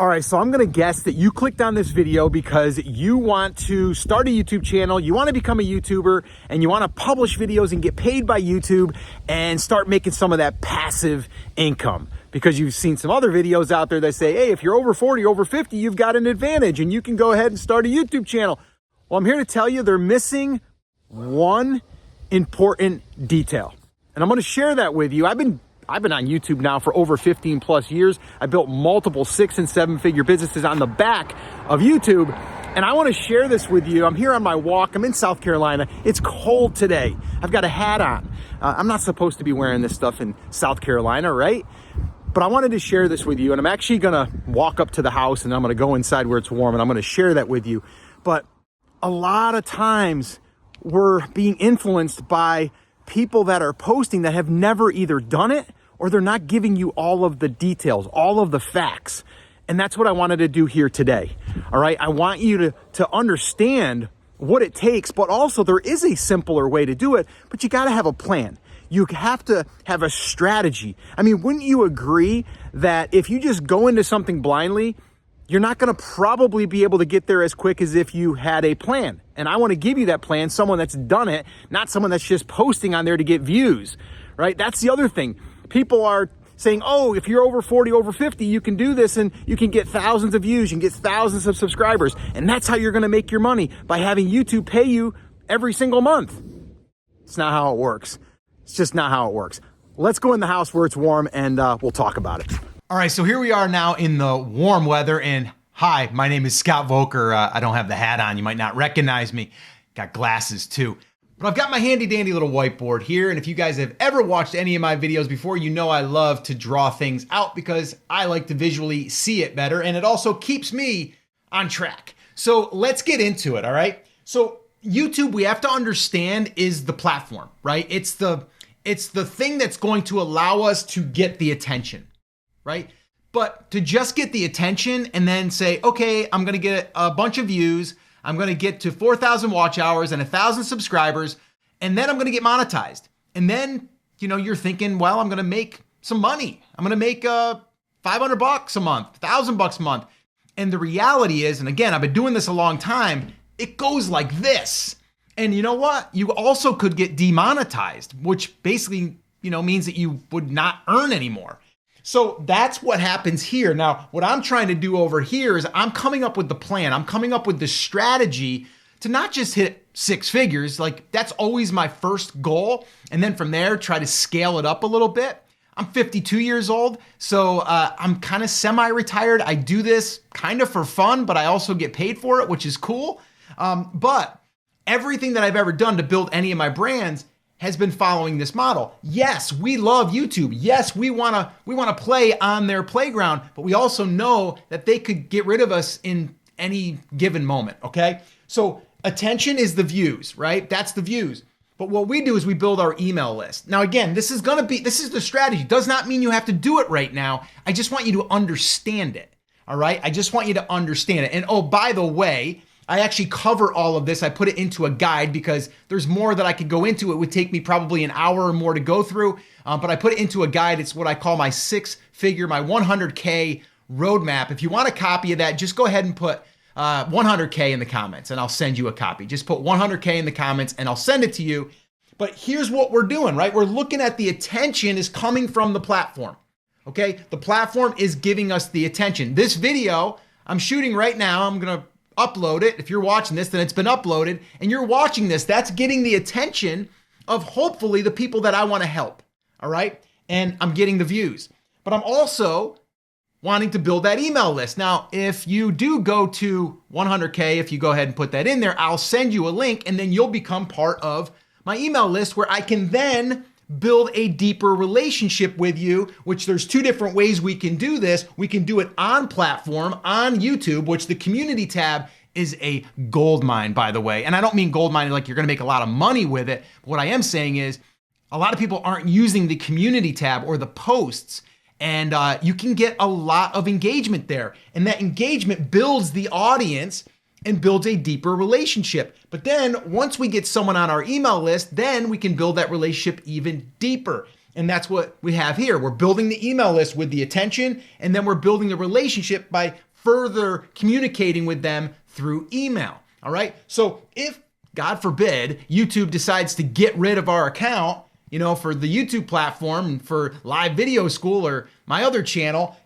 All right, so I'm gonna guess that you clicked on this video because you want to start a YouTube channel, you wanna become a YouTuber, and you wanna publish videos and get paid by YouTube and start making some of that passive income. Because you've seen some other videos out there that say, hey, if you're over 40, over 50, you've got an advantage and you can go ahead and start a YouTube channel. Well, I'm here to tell you they're missing one important detail. And I'm gonna share that with you. I've been on YouTube now for over 15 plus years. I built multiple 6- and 7-figure businesses on the back of YouTube. And I wanna share this with you. I'm here on my walk. I'm in South Carolina. It's cold today. I've got a hat on. I'm not supposed to be wearing this stuff in South Carolina, right? But I wanted to share this with you. And I'm actually gonna walk up to the house and I'm gonna go inside where it's warm and I'm gonna share that with you. But a lot of times we're being influenced by people that are posting that have never either done it or they're not giving you all of the details, all of the facts. And that's what I wanted to do here today. All right, I want you to understand what it takes, but also there is a simpler way to do it, but you gotta have a plan. You have to have a strategy. I mean, wouldn't you agree that if you just go into something blindly, you're not gonna probably be able to get there as quick as if you had a plan. And I wanna give you that plan, someone that's done it, not someone that's just posting on there to get views, right? That's the other thing. People are saying, oh, if you're over 40, over 50, you can do this and you can get thousands of views, you can get thousands of subscribers. And that's how you're gonna make your money, by having YouTube pay you every single month. It's not how it works. It's just not how it works. Let's go in the house where it's warm and we'll talk about it. All right, so here we are now in the warm weather, and hi, my name is Scott Volker. I don't have the hat on. You might not recognize me. Got glasses too. But I've got my handy dandy little whiteboard here, and if you guys have ever watched any of my videos before, you know I love to draw things out because I like to visually see it better, and it also keeps me on track. So let's get into it, all right? So YouTube, we have to understand, is the platform, right? It's the thing that's going to allow us to get the attention. Right? But to just get the attention and then say, okay, I'm going to get a bunch of views. I'm going to get to 4,000 watch hours and 1,000 subscribers. And then I'm going to get monetized. And then, you're thinking, well, I'm going to make some money. I'm going to make $500 a month, $1,000 a month. And the reality is, and again, I've been doing this a long time, it goes like this. And you know what? You also could get demonetized, which basically, means that you would not earn anymore. So that's what happens here. Now, what I'm trying to do over here is I'm coming up with the plan. I'm coming up with the strategy to not just hit 6 figures. Like, that's always my first goal. And then from there, try to scale it up a little bit. I'm 52 years old, so I'm kind of semi-retired. I do this kind of for fun, but I also get paid for it, which is cool. But everything that I've ever done to build any of my brands has been following this model. Yes, we love YouTube. Yes, we wanna play on their playground, but we also know that they could get rid of us in any given moment, okay? So attention is the views, right? That's the views. But what we do is we build our email list. Now again, this is the strategy. Does not mean you have to do it right now. I just want you to understand it, all right? I just want you to understand it. And oh, by the way, I actually cover all of this. I put it into a guide because there's more that I could go into. It would take me probably an hour or more to go through, but I put it into a guide. It's what I call my 6-figure, my 100K roadmap. If you want a copy of that, just go ahead and put 100K in the comments and I'll send you a copy. Just put 100K in the comments and I'll send it to you. But here's what we're doing, right? We're looking at the attention is coming from the platform, okay? The platform is giving us the attention. This video I'm shooting right now, I'm gonna upload it. If you're watching this, then it's been uploaded and you're watching this. That's getting the attention of hopefully the people that I want to help. All right. And I'm getting the views, but I'm also wanting to build that email list. Now, if you do go to 100K, if you go ahead and put that in there, I'll send you a link and then you'll become part of my email list where I can then build a deeper relationship with you, which there's 2 different ways we can do this. We can do it on platform, on YouTube, which the community tab is a gold mine, by the way. And I don't mean gold mine like you're gonna make a lot of money with it. What I am saying is a lot of people aren't using the community tab or the posts, and you can get a lot of engagement there. And that engagement builds the audience and builds a deeper relationship. But then once we get someone on our email list, then we can build that relationship even deeper. And that's what we have here. We're building the email list with the attention, and then we're building the relationship by further communicating with them through email. All right. So if, God forbid, YouTube decides to get rid of our account, for the YouTube platform and for live video school or my other channel,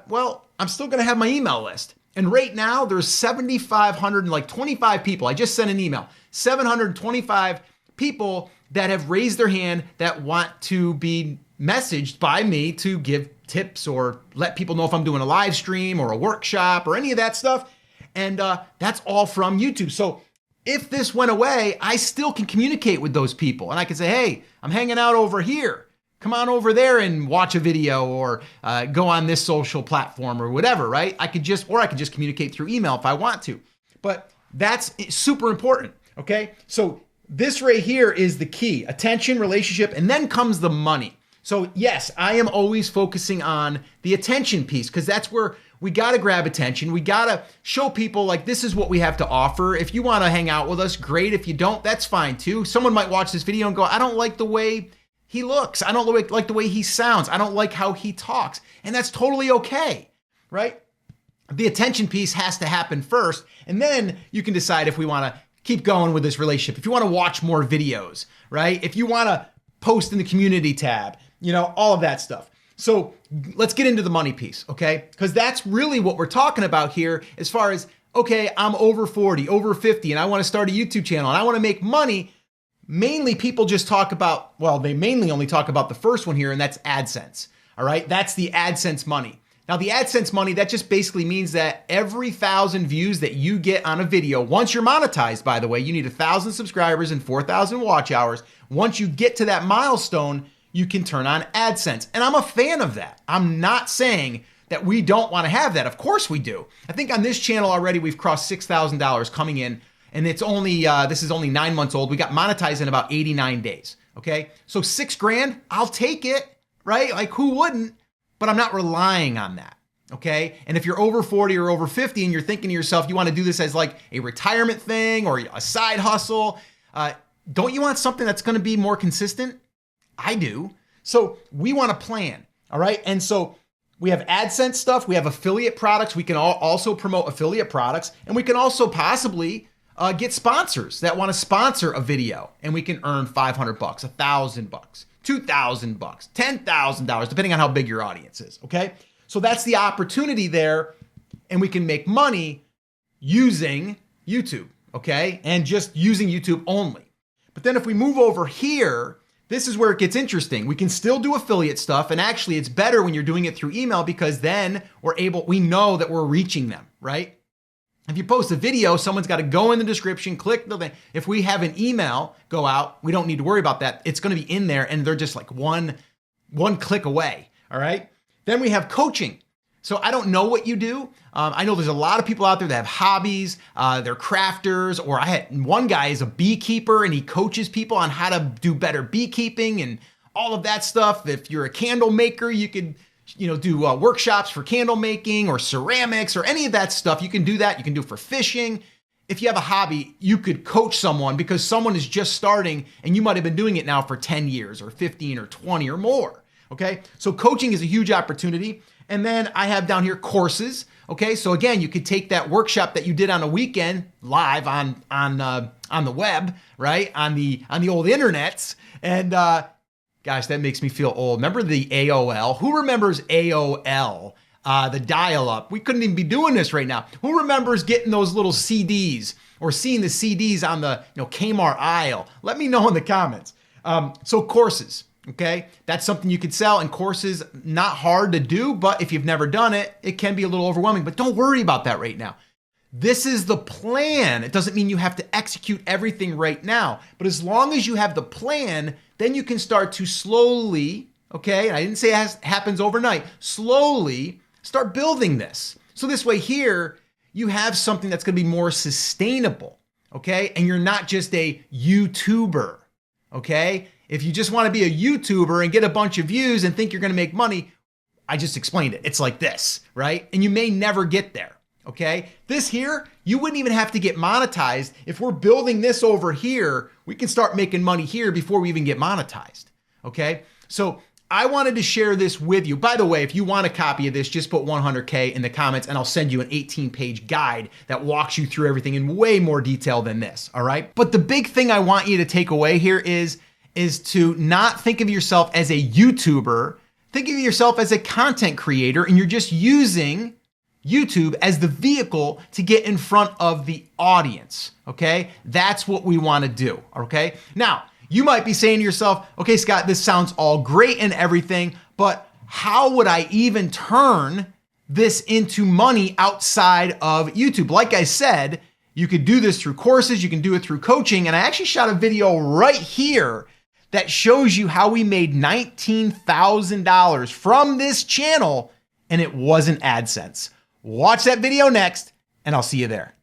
well, I'm still going to have my email list. And right now there's 7,525 people. I just sent an email, 725 people that have raised their hand that want to be messaged by me to give tips or let people know if I'm doing a live stream or a workshop or any of that stuff. And that's all from YouTube. So if this went away, I still can communicate with those people. And I can say, hey, I'm hanging out over here. Come on over there and watch a video or go on this social platform or whatever, right? I could just communicate through email if I want to. But that's super important, okay? So this right here is the key: attention, relationship, and then comes the money. So yes, I am always focusing on the attention piece because that's where we got to grab attention. We got to show people like this is what we have to offer. If you want to hang out with us, great. If you don't, that's fine too. Someone might watch this video and go, I don't like the way he looks. I don't like the way he sounds. I don't like how he talks. And that's totally okay, right? The attention piece has to happen first. And then you can decide if we want to keep going with this relationship. If you want to watch more videos, right? If you want to post in the community tab, all of that stuff. So let's get into the money piece, okay? Because that's really what we're talking about here as far as, okay, I'm over 40, over 50, and I want to start a YouTube channel and I want to make money. Mainly people just talk about, they mainly only talk about the first one here, and that's AdSense, all right? That's the AdSense money. Now the AdSense money, that just basically means that every 1,000 views that you get on a video, once you're monetized, by the way, you need 1,000 subscribers and 4,000 watch hours. Once you get to that milestone, you can turn on AdSense. And I'm a fan of that. I'm not saying that we don't want to have that. Of course we do. I think on this channel already, we've crossed $6,000 coming in, and it's only, this is only 9 months old. We got monetized in about 89 days. Okay. So $6,000, I'll take it, right? Like who wouldn't? But I'm not relying on that. Okay. And if you're over 40 or over 50 and you're thinking to yourself, you want to do this as like a retirement thing or a side hustle, don't you want something that's going to be more consistent? I do. So we want a plan. All right. And so we have AdSense stuff. We have affiliate products. We can also promote affiliate products, and we can also possibly get sponsors that want to sponsor a video, and we can earn $500, $1,000, $2,000, $10,000, depending on how big your audience is. Okay. So that's the opportunity there. And we can make money using YouTube. Okay. And just using YouTube only. But then if we move over here, this is where it gets interesting. We can still do affiliate stuff. And actually it's better when you're doing it through email, because then we know that we're reaching them, right? If you post a video, someone's got to go in the description, click the thing. If we have an email go out, we don't need to worry about that. It's going to be in there, and they're just like one click away. All right. Then we have coaching. So I don't know what you do. I know there's a lot of people out there that have hobbies. They're crafters, or I had one guy is a beekeeper, and he coaches people on how to do better beekeeping and all of that stuff. If you're a candle maker, you could, do workshops for candle making or ceramics or any of that stuff. You can do that. You can do it for fishing. If you have a hobby, you could coach someone because someone is just starting and you might have been doing it now for 10 years or 15 or 20 or more. Okay. So coaching is a huge opportunity. And then I have down here courses. Okay. So again, you could take that workshop that you did on a weekend live on the web, right? On the old internets. And, gosh, that makes me feel old. Remember the AOL? Who remembers AOL? The dial-up. We couldn't even be doing this right now. Who remembers getting those little CDs or seeing the CDs on the Kmart aisle? Let me know in the comments. So courses, okay? That's something you could sell, and courses, not hard to do, but if you've never done it, it can be a little overwhelming, but don't worry about that right now. This is the plan. It doesn't mean you have to execute everything right now, but as long as you have the plan, then you can start to slowly, okay? And I didn't say it happens overnight, slowly start building this. So this way here, you have something that's going to be more sustainable, okay? And you're not just a YouTuber, okay? If you just want to be a YouTuber and get a bunch of views and think you're going to make money, I just explained it. It's like this, right? And you may never get there, okay? This here, you wouldn't even have to get monetized. If we're building this over here, we can start making money here before we even get monetized, okay? So I wanted to share this with you. By the way, if you want a copy of this, just put 100K in the comments and I'll send you an 18-page guide that walks you through everything in way more detail than this, all right? But the big thing I want you to take away here is to not think of yourself as a YouTuber. Think of yourself as a content creator, and you're just using YouTube as the vehicle to get in front of the audience, okay? That's what we want to do, okay? Now, you might be saying to yourself, okay, Scott, this sounds all great and everything, but how would I even turn this into money outside of YouTube? Like I said, you could do this through courses, you can do it through coaching, and I actually shot a video right here that shows you how we made $19,000 from this channel, and it wasn't AdSense. Watch that video next, and I'll see you there.